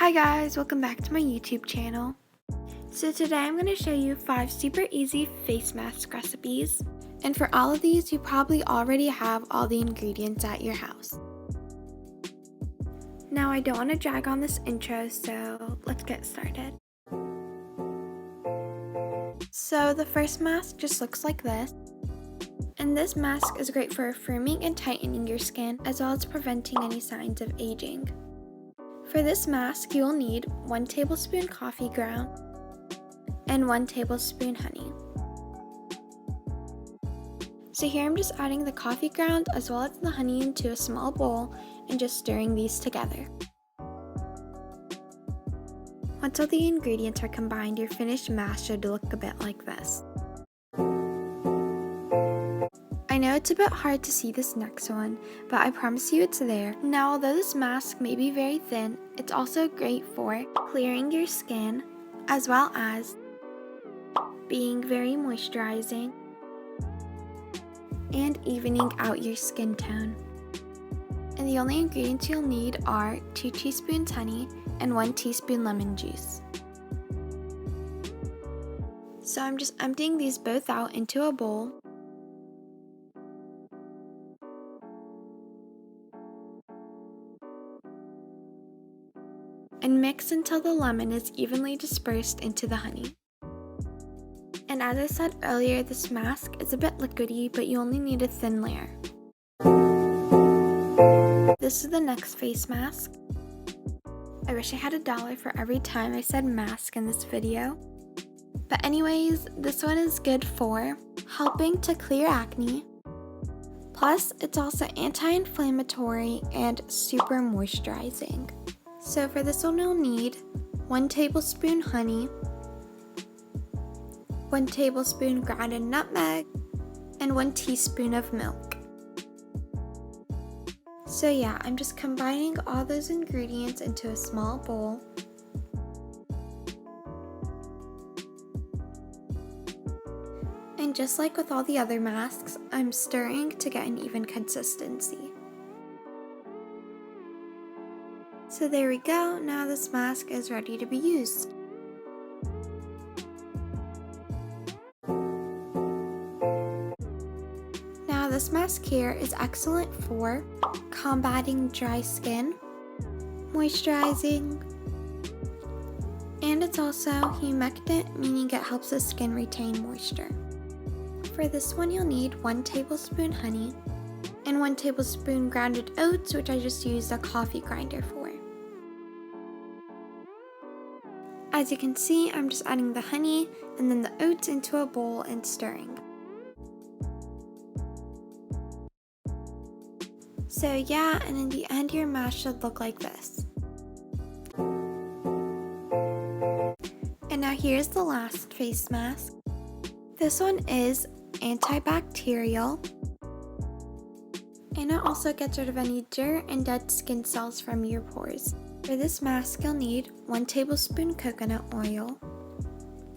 Hi guys, welcome back to my YouTube channel. So today I'm going to show you 5 super easy face mask recipes. And for all of these, you probably already have all the ingredients at your house. Now I don't want to drag on this intro, so let's get started. So the first mask just looks like this. And this mask is great for firming and tightening your skin, as well as preventing any signs of aging. For this mask, you will need 1 tablespoon coffee ground and 1 tablespoon honey. So here I'm just adding the coffee ground as well as the honey into a small bowl and just stirring these together. Once all the ingredients are combined, your finished mask should look a bit like this. I know it's a bit hard to see this next one, but I promise you it's there. Now, although this mask may be very thin, it's also great for clearing your skin, as well as being very moisturizing and evening out your skin tone. And the only ingredients you'll need are 2 teaspoons honey and 1 teaspoon lemon juice. So I'm just emptying these both out into a bowl. And mix until the lemon is evenly dispersed into the honey. And as I said earlier, this mask is a bit liquidy, but you only need a thin layer. This is the next face mask. I wish I had $1 for every time I said mask in this video. But anyways, this one is good for helping to clear acne. Plus, it's also anti-inflammatory and super moisturizing. So for this one, you'll need 1 tablespoon honey, 1 tablespoon grounded nutmeg, and 1 teaspoon of milk. So yeah, I'm just combining all those ingredients into a small bowl. And just like with all the other masks, I'm stirring to get an even consistency. So there we go, now this mask is ready to be used. Now this mask here is excellent for combating dry skin, moisturizing, and it's also humectant, meaning it helps the skin retain moisture. For this one, you'll need 1 tablespoon honey and 1 tablespoon grounded oats, which I just used a coffee grinder for. As you can see, I'm just adding the honey and then the oats into a bowl and stirring. So yeah, and in the end your mask should look like this. And now here's the last face mask. This one is antibacterial, and it also gets rid of any dirt and dead skin cells from your pores. For this mask, you'll need 1 tablespoon coconut oil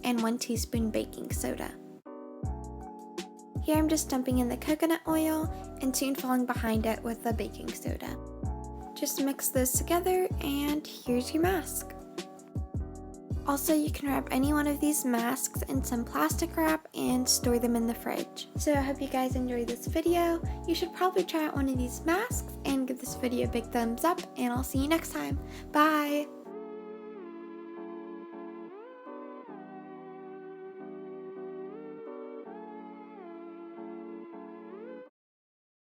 and 1 teaspoon baking soda. Here I'm just dumping in the coconut oil and soon falling behind it with the baking soda. Just mix those together and here's your mask. Also, you can wrap any one of these masks in some plastic wrap and store them in the fridge. So I hope you guys enjoyed this video. You should probably try out one of these masks and give this video a big thumbs up, and I'll see you next time. Bye!